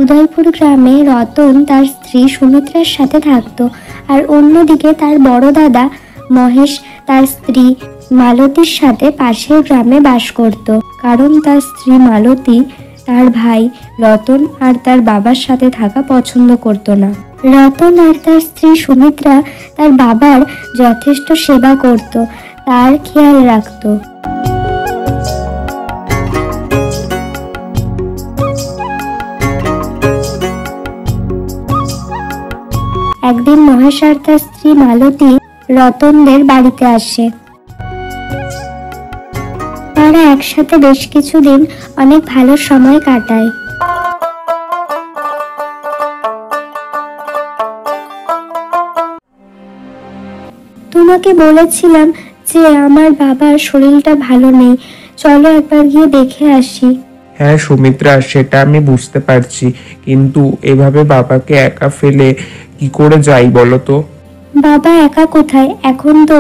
উদয়পুর গ্রামে রতন তার স্ত্রী সুমিত্রার সাথে থাকতো, আর অন্যদিকে তার বড় দাদা মহেশ তার স্ত্রী মালতীর সাথে পাশের গ্রামে বাস করত। কারণ তার স্ত্রী মালতী তার ভাই রতন আর তার বাবার সাথে থাকা পছন্দ করত না। রতন আর তার স্ত্রী সুমিত্রা তার বাবার যথেষ্ট সেবা করত, তার খেয়াল রাখত। একদিন মহেশ আর তার স্ত্রী মালতী রতনদের বাড়িতে আসে। তারা একসাথে বেশ কিছুদিন অনেক ভালো সময় কাটায়। তোমাকে বলেছিলাম যে আমার বাবার শরীরটা ভালো নেই, চলো একবার গিয়ে দেখে আসি। হ্যাঁ সুমিত্রা, সেটা আমি বুঝতে পারছি, কিন্তু এভাবে বাবাকে একা ফেলে কি করে যাই বলো তো? বাবা একা কোথায়, এখন তো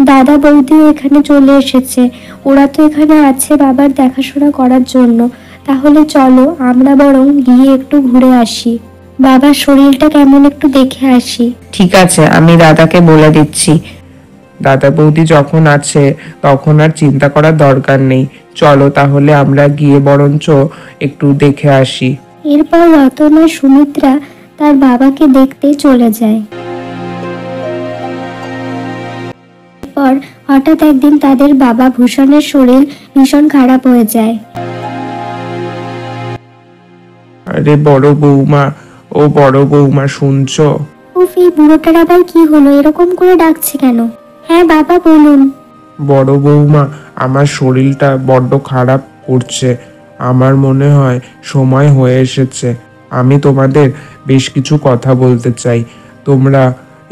দাদা বৌদিও এখানে চলে এসেছে, ওরা তো এখানে আছে বাবার দেখাশোনা করার জন্য। তাহলে চলো আমরা বরং গিয়ে একটু ঘুরে আসি, বাবার শরীরটা কেমন একটু দেখে আসি। ঠিক আছে, আমি দাদাকে বলে দিচ্ছি। দাদা বৌদি যখন আছে তখন আর চিন্তা করার দরকার নেই, চলো তাহলে আমরা গিয়ে বরঞ্চ একটু দেখে আসি। এরপর রতন আর সুমিত্রা তার বাবাকে দেখতে চলে যায়। পর হঠাৎ একদিন তাদের বাবা ভূষণের শরীর ভীষণ খারাপ হয়ে যায়। আরে বড় বৌমা, ও বড় বৌমা শুনছো? উফ, এই বুড়োটার আবার কি হলো, এরকম করে ডাকছে কেন? হ্যাঁ বাবা বলুন। বড় বৌমা, আমার শরীরটা বড্ড খারাপ করছে, আমার মনে হয় সময় হয়ে এসেছে। আমি তোমাদের বেশ কিছু কথা বলতে চাই, তোমরা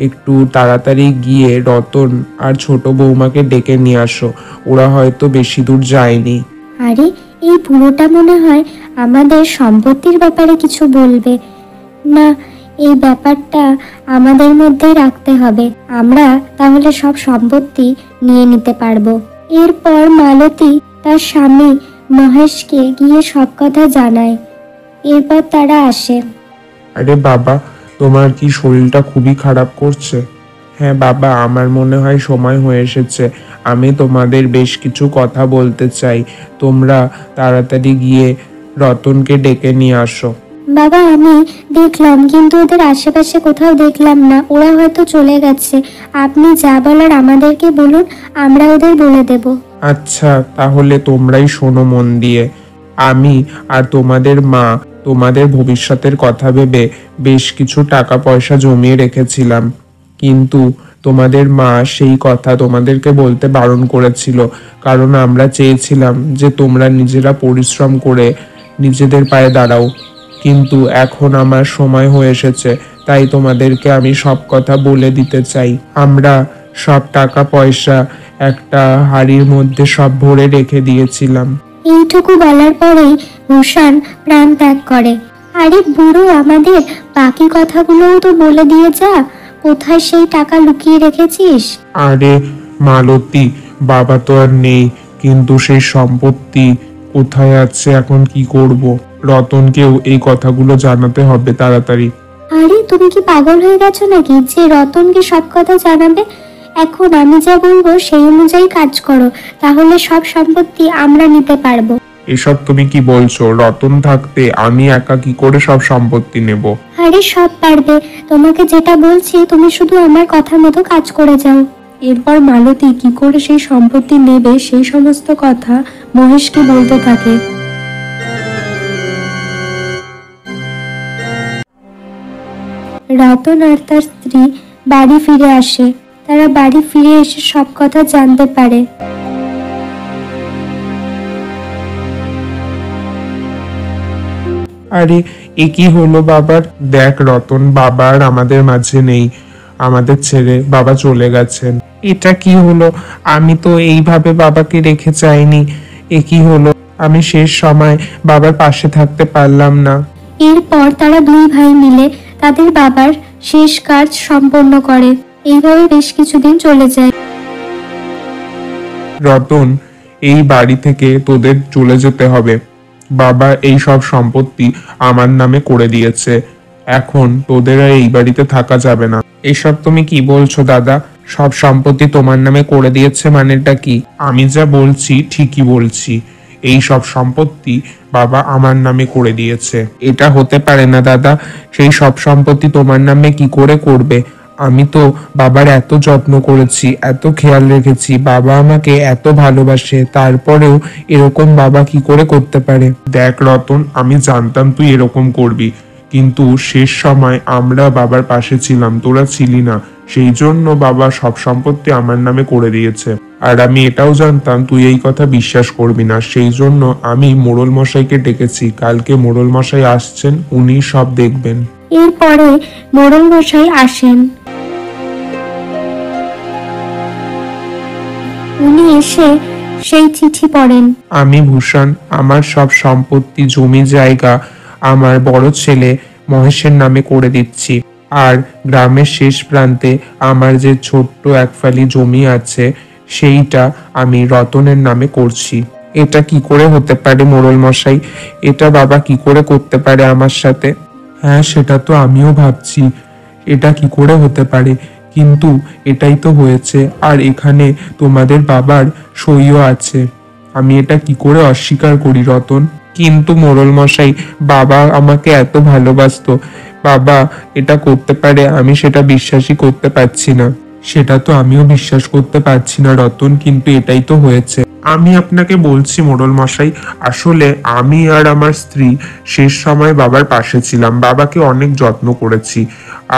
একটু তাড়াতাড়ি গিয়ে রতন আর ছোট বৌমাকে ডেকে নিয়ে আসো, ওরা হয়তো বেশি দূর যায়নি। আরে এই বুড়োটা মনে হয় আমাদের সম্পত্তির ব্যাপারে কিছু বলবে। না, এই ব্যাপারটা আমাদের মধ্যেই রাখতে হবে, আমরা তাহলে সব সম্পত্তি নিয়ে নিতে পারবো। এরপর মালতী তার স্বামী মহেশকে গিয়ে সব কথা জানায়। এরপর তারা আসে। আরে বাবা, তোমার কি শরীরটা খুবই খারাপ করছে? হ্যাঁ বাবা, আমার মনে হয় সময় হয়ে এসেছে, আমি তোমাদের বেশ কিছু কথা বলতে চাই, তোমরা তাড়াতাড়ি গিয়ে রতনকে ডেকে নিয়ে আসো। বাবা আমি দেখলাম, কিন্তু ওদের আশেপাশে কোথাও দেখলাম না, ওরা হয়তো চলে গেছে। আপনি যা বলার আমাদেরকে বলুন, আমরা ওদের বলে দেব। আচ্ছা তাহলে তোমরাই শোনো মন দিয়ে। আমি আর তোমাদের মা তোমাদের ভবিষ্যতের কথা ভেবে বেশ কিছু টাকা পয়সা জমিয়ে রেখেছিলাম, কিন্তু তোমাদের মা সেই কথা তোমাদেরকে বলতে বারণ করেছিল, কারণ আমরা চেয়েছিলাম যে তোমরা নিজেরা পরিশ্রম করে নিজেদের পায়ে দাঁড়াও। কিন্তু এখন আমার সময় হয়ে এসেছে, তাই তোমাদেরকে আমি সব কথা বলে দিতে চাই। আমরা সব টাকা পয়সা একটা হাড়ির মধ্যে সব ভরে রেখে দিয়েছিলাম। এইটুকু বলার পরেই ভূষণ প্রাণ ত্যাগ করে। আরে বুড়ো, আমাদের বাকি কথাগুলোও তো বলে দিয়ে যা, কোথায় সেই টাকা লুকিয়ে রেখেছিস? আরে মালতী, বাবা তো আর নেই, কিন্তু সেই সম্পত্তি কোথায় আছে এখন কি করব? রতনকেও এই কথাগুলো জানাতে হবে তাড়াতাড়ি। আরে তুমি কি পাগল হয়ে গেছো নাকি যে রতনকে সব কথা জানাবে? এখন আমি যা বলবো সেই অনুযায়ী কাজ করো, তাহলে সব সম্পত্তি আমরা নিতে পারবো। এসব তুমি কি বলছো? রতন থাকতে আমি একা কি করে সব সম্পত্তি নেব? আরে সব পারবে, তোমাকে যেটা বলছি তুমি শুধু আমার কথা মতো কাজ করে যাও। এরপর মালতী কি করে সেই সম্পত্তি নেবে সেই সমস্ত কথা মহেশকে বলতে থাকে। রতন আর তার স্ত্রী বাড়ি ফিরে আসে। তারা বাড়ি ফিরে এসে সব কথা জানতে পারে। আরে এ কি হলো বাবার? দেখ রতন, বাবা আর আমাদের মাঝে নেই, আমাদের ছেড়ে বাবা চলে গেছেন। এটা কি হলো? আমি তো এইভাবে বাবাকে রেখে যাইনি, এ কি হলো? আমি শেষ সময় বাবার পাশে থাকতে পারলাম না। এরপর তারা দুই ভাই মিলে তাদের বাবার শেষ কাজ সম্পন্ন করে। এইভাবে বেশ কিছুদিন চলে যায়। রতন, এই বাড়ি থেকে তোদের চলে যেতে হবে। বাবা এই সব সম্পত্তি আমার নামে করে দিয়েছে, এখন তোদের আর এই বাড়িতে থাকা যাবে না। এসব তুমি কি বলছো দাদা? সব সম্পত্তি তোমার নামে করে দিয়েছে মানেটা কি? আমি যা বলছি ঠিকই বলছি, এই সব সম্পত্তি বাবা আমার নামে করে দিয়েছে। এটা হতে পারে না দাদা, সেই সব সম্পত্তি তোমার নামে কি করে করবে? আমি তো বাবার এত যত্ন করেছি, এত খেয়াল রেখেছি, বাবা আমাকে এত ভালোবাসে, তারপরেও এরকম বাবা কি করে করতে পারে? দেখ রতন, আমি জানতাম তুই এরকম করবি, কিন্তু শেষ সময় আমরা বাবার পাশে ছিলাম, তোরা ছিলি না, সেই জন্য বাবা সব সম্পত্তি আমার নামে করে দিয়েছে। আর আমি এটাও জানতাম তুই এই কথা বিশ্বাস করবি না, সেই জন্য আমি মোড়ল মশাইকে ডেকেছি। কালকে মোড়ল মশাই আসছেন, উনি সব দেখবেন। এরপরে মোড়ল মশাই আসেন। উনি এসে সেই চিঠি পড়েন। আমি ভূষণ, আমার সব সম্পত্তি, জমি জায়গা আমার বড় ছেলে মহেশের নামে করে দিচ্ছি, আর গ্রামের শেষ প্রান্তে আমার যে ছোট্ট এক ফালি জমি আছে সেইটা আমি রতনের নামে করছি। এটা কি করে হতে পারে মোড়ল মশাই? এটা বাবা কি করে করতে পারে আমার সাথে? হ্যাঁ, সেটা তো আমিও ভাবছি, এটা কি করে হতে পারে, কিন্তু এটাই তো হয়েছে। আর এখানে তোমাদের বাবার সইও আছে, আমি এটা কি করে অস্বীকার করি রতন? কিন্তু মোড়ল মশাই, বাবা আমাকে এত ভালোবাসতো, বাবা এটা করতে পারে, আমি সেটা বিশ্বাসই করতে পারছি না। সেটা তো আমিও বিশ্বাস করতে পারছি না রতন, কিন্তু এটাই তো হয়েছে। আমি আপনাকে বলছি মোড়ল মশাই, আসলে আমি আর আমার স্ত্রী শেষ সময় বাবার পাশে ছিলাম, বাবাকে অনেক যত্ন করেছি।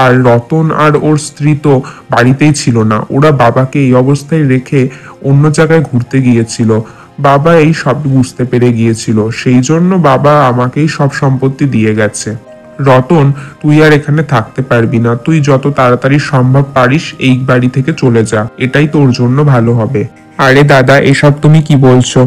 আর রতন আর ওর স্ত্রী তো বাড়িতেই ছিল না, ওরা বাবাকে এই অবস্থায় রেখে অন্য জায়গায় ঘুরতে গিয়েছিল। বাবা এই সব বুঝতে পেরে গিয়েছিল, সেই জন্য বাবা আমাকেই সব সম্পত্তি দিয়ে গেছে। রতন, তুই আর এখানে থাকতে পারবি না, তুই যত তাড়াতাড়ি সম্ভব পারিস এই বাড়ি থেকে চলে যা, এটাই তোর জন্য ভালো হবে। আরে দাদা, এসব তুমি কি বলছো?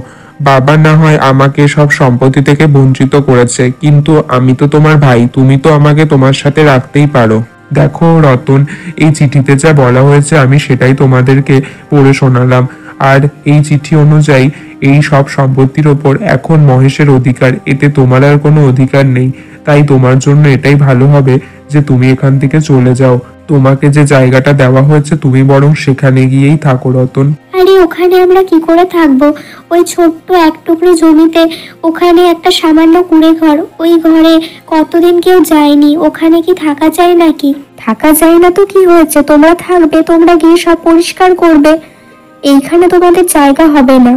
বাবা না হয় আমাকে সব সম্পত্তি থেকে বঞ্চিত করেছে, কিন্তু আমি তো তোমার ভাই, তুমি তো আমাকে তোমার সাথে রাখতেই পারো। দেখো রতন, এই চিঠিতে যা বলা হয়েছে আমি সেটাই তোমাদেরকে পড়ে শোনালাম, আর এই চিঠি অনুযায়ী এই সব সম্পত্তির ওপর এখন মহেশের অধিকার, এতে তোমার আর কোনো অধিকার নেই। তাই তোমার জন্য এটাই ভালো হবে যে তুমি এখান থেকে চলে যাও। তোমাকে যে জায়গাটা দেওয়া হয়েছে তুমি বরং সেখানে গিয়েই থাকো রতন। আরে ওখানে আমরা কি করে থাকবো? ওই ছোট্ট এক টুকরো জমিতে, ওখানে একটা সামান্য কুঁড়ে ঘর, ওই ঘরে কতদিন কেউ যায়নি, ওখানে কি থাকা যায় নাকি? থাকা যায় না তো কি হয়েছে, তোমরা থাকবে, তোমরা গিয়ে সব পরিষ্কার করবে, এইখানে তোমাদের জায়গা হবে না।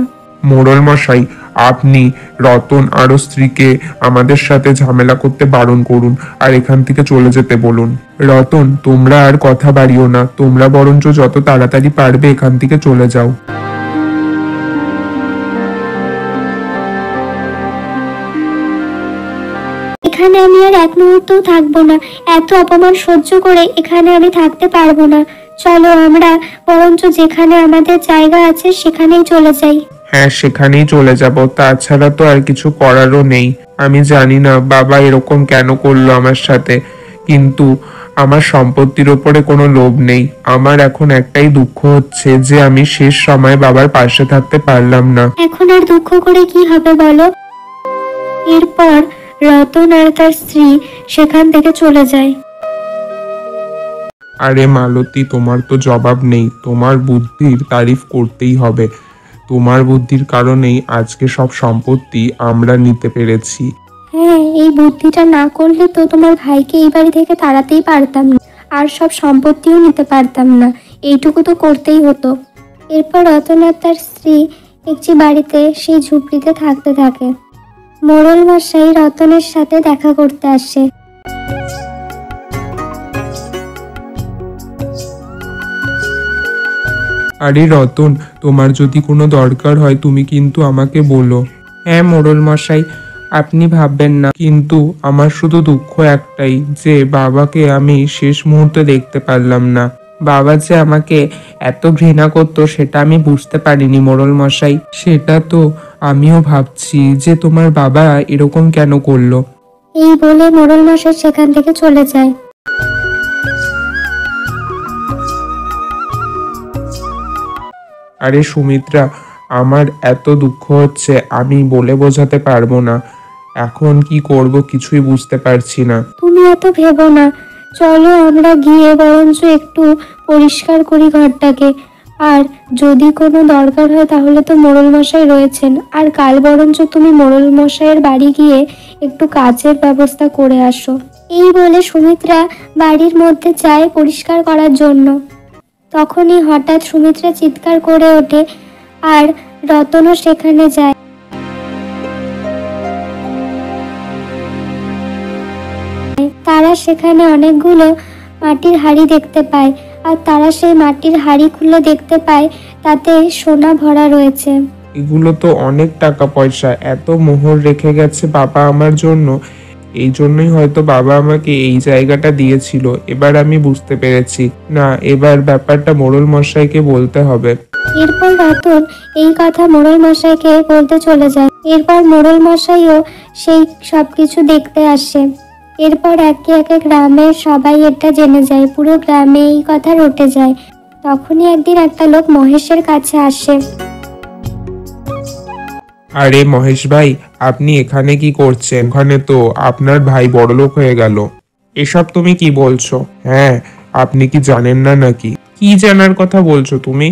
মোড়ল মশাই, আপনি রতন আর স্ত্রীকে আমাদের সাথে ঝামেলা করতে বারণ করুন আর এখান থেকে চলে যেতে বলুন। রতন, তোমরা আর কথা বাড়িও না, তোমরা বরঞ্চ যত তাড়াতাড়ি পারবে এখান থেকে চলে যাও। এখানে আমি আর এক মুহূর্তও থাকবো না, এত অপমান সহ্য করে এখানে আমি থাকতে পারবো না। চলো আমরা বরঞ্চ যেখানে আমাদের জায়গা আছে সেখানেই চলে যাই। হ্যাঁ, সেখানেই চলে যাব, তাছাড়া তো আর কিছু করারও নেই। আমি জানি না বাবা এরকম কেন করলো আমার সাথে, কিন্তু আমার সম্পত্তির ওপরে কোনো লোভ নেই। আমার এখন একটাই দুঃখ হচ্ছে যে আমি শেষ সময় বাবার পাশে থাকতে পারলাম না। এখন আর দুঃখ করে কি হবে বলো? এরপর রতন আর তার স্ত্রী সেখান থেকে চলে যায়। আরে মালতী, তোমার তো জবাব নেই, তোমার বুদ্ধির তারিফ করতেই হবে। তোমার বুদ্ধির কারণেই আজকে সব সম্পত্তি আমরা নিতে পেরেছি। হ্যাঁ, এই বুদ্ধিটা না করলে তো তোমার ভাইকে এই বাড়ি থেকে তাড়াতেই পারতাম না, আর সব সম্পত্তিও নিতে পারতাম না, এইটুকু তো করতেই হতো। এরপর রতন আর তার স্ত্রী একটি বাড়িতে সেই ঝুপড়িতে থাকতে থাকে। মোড়ল মশাই রতনের সাথে দেখা করতে আসে। আরে রতন, তোমার যদি কোনো দরকার হয় তুমি কিন্তু আমাকে বলো। হ্যাঁ মোড়ল মশাই, আপনি ভাববেন না, কিন্তু আমার শুধু দুঃখ একটাই যে বাবাকে আমি শেষ মুহূর্তে দেখতে পারলাম না। বাবা যে আমাকে এত ঘৃণা করতো সেটা আমি বুঝতে পারিনি মোড়ল মশাই। সেটা তো আমিও ভাবছি যে তোমার বাবা এরকম কেন করলো। এই বলে মোড়ল মশাই সেখান থেকে চলে যায়। আরে সুমিত্রা, আমার এত দুঃখ হচ্ছে আমি বলে বোঝাতে পারবো না। এখন কি করব কিছুই বুঝতে পারছি না। তুমি এত ভেবো না, চলো আমরা গিয়ে বরঞ্চ একটু পরিষ্কার করি ঘরটাকে। আর যদি কোনো দরকার হয় তাহলে তো মোড়ল মশাই রয়েছেন, আর কাল বরঞ্চ তুমি মোড়ল মশাইয়ের বাড়ি গিয়ে একটু কাজের ব্যবস্থা করে আসো। এই বলে সুমিত্রা বাড়ির মধ্যে যায় পরিষ্কার করার জন্য। তখনই হঠাৎ সুমিত্রা চিৎকার করে ওঠে আর রতনও সেখানে যায়। তারা সেখানে অনেকগুলো মাটির হাঁড়ি দেখতে পায়, আর তারা সেই মাটির হাঁড়ি খুলে দেখতে পায় তাতে সোনা ভরা রয়েছে। এগুলো তো অনেক টাকা পয়সা, এত মোহর রেখে গেছে বাবা আমার জন্য। এই জন্যই হয়তো বাবা আমাকে এই জায়গাটা দিয়েছিল। এবার আমি বুঝতে পেরেছি। না, এবার ব্যাপারটা মোড়ল মশাইকে বলতে হবে। এরপর রতন এই কথা মোড়ল মশাইকে বলতে চলে যায়। এরপর মোড়ল মশাইও সেই সবকিছু দেখতে আসে। এরপর একে একে গ্রামের সবাই এটা জেনে যায়, পুরো গ্রামে এই কথা রটে যায়। তখনই একদিন একটা লোক মহেশের কাছে আসে। আরে মহেশ ভাই, আপনি এখানে কি করছেন? ওখানে তো আপনার ভাই বড়লোক হয়ে গেল। এসব তুমি কি বলছো? হ্যাঁ, আপনি কি জানেন না নাকি? কি জানার কথা বলছো তুমি?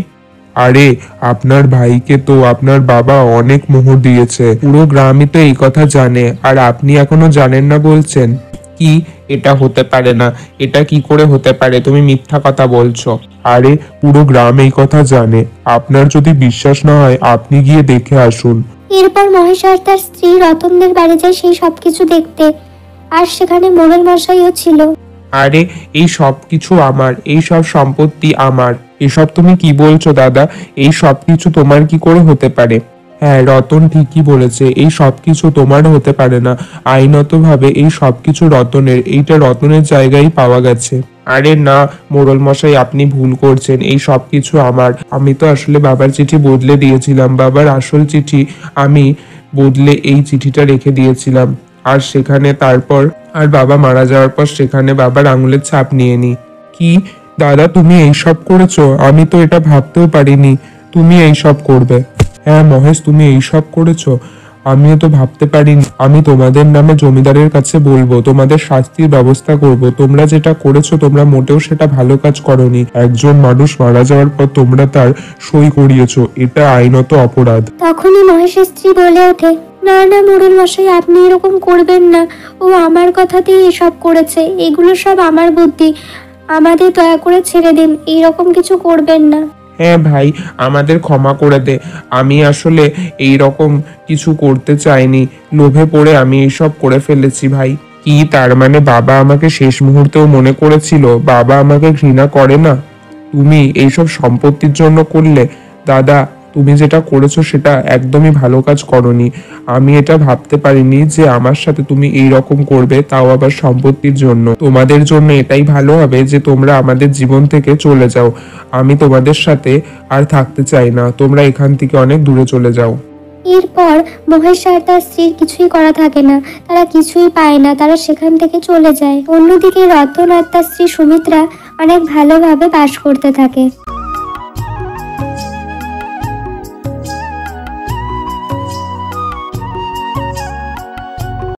আরে আপনার ভাইকে তো আপনার বাবা অনেক মোহর দিয়েছে, পুরো গ্রামই তো এই কথা জানে, আর আপনি এখনো জানেন না বলছেন? কি, এটা হতে পারে না। এটা কি করে হতে পারে? তুমি মিথ্যা কথা বলছো। আরে পুরো গ্রাম এই কথা জানে। আপনার যদি বিশ্বাস না হয় আপনি গিয়ে দেখে আসুন। এরপর মহেশ আর তার স্ত্রী রতনদের বাড়ি যায় সেই সবকিছু দেখতে, আর সেখানে মোড়ল মশাইও ছিল। আরে এই সব কিছু আমার, এই সব সম্পত্তি আমার। এসব তুমি কি বলছো দাদা? এই সব কিছু তোমার কি করে হতে পারে? হ্যাঁ, রতন ঠিকই বলেছে, এই সবকিছু তোমার হতে পারে না। আইনতভাবে এই সবকিছু রতনের, এইটা রতনের জায়গায় পাওয়া গেছে। আরে না মোড়ল মশাই, আপনি ভুল করছেন, এই সবকিছু আমার। আমি তো আসলে বাবার চিঠি বদলে দিয়েছিলাম, বাবার আসল চিঠি আমি বদলে এই চিঠিটা রেখে দিয়েছিলাম। আর সেখানে তারপর আর বাবা মারা যাওয়ার পর সেখানে বাবার আঙুলের ছাপ নিয়ে নি। কি দাদা, তুমি এইসব করেছো? আমি তো এটা ভাবতেও পারিনি তুমি এইসব করবে। হ্যাঁ মহেশ, তুমি এইসব করেছো, আমিও তো ভাবতে পারিনি। আমি তোমাদের নামে জমিদারের কাছে বলবো, তোমাদের শাস্তির ব্যবস্থা করব। তোমরা যেটা করেছো তোমরা মোটেও সেটা ভালো কাজ করনি। একজন মানুষ মারা যাওয়ার পর তোমরা তার সই করিয়েছো, এটা আইনত অপরাধ। তখনই মহেশের স্ত্রী বলে ওঠে, না না মোড়ল মশাই, আপনি এরকম করবেন না। ও আমার কথাতেই এসব করেছে, এগুলো সব আমার বুদ্ধি। আমাদের দয়া করে ছেড়ে দিন, এইরকম কিছু করবেন না। হ্যাঁ ভাই, আমাদের ক্ষমা করে দে। আমি আসলে এই রকম কিছু করতে চাইনি, লোভে পড়ে আমি এইসব করে ফেলেছি ভাই। কি তার মানে বাবা আমাকে শেষ মুহূর্তেও মনে করেছিল? বাবা আমাকে ঘৃণা করে না? তুমি এইসব সম্পত্তির জন্য করলে? দাদা, তুমি যেটা করেছো সেটা একদমই ভালো কাজ করনি। আমি এটা ভাবতে পারিনি যে আমার সাথে তুমি এই রকম করবে, তাও আবার সম্পত্তির জন্য। তোমাদের জন্য এটাই ভালো হবে যে তোমরা আমাদের জীবন থেকে চলে যাও। আমি তোমাদের সাথে আর থাকতে চাই না, তোমরা এখান থেকে অনেক দূরে চলে যাও। এরপর মহেশ আর তার স্ত্রীর কিছুই করা থাকে না, তারা কিছুই পায় না, তারা সেখান থেকে চলে যায়। অন্যদিকে রতন আর তার স্ত্রী সুমিত্রা অনেক ভালোভাবে বাস করতে থাকে।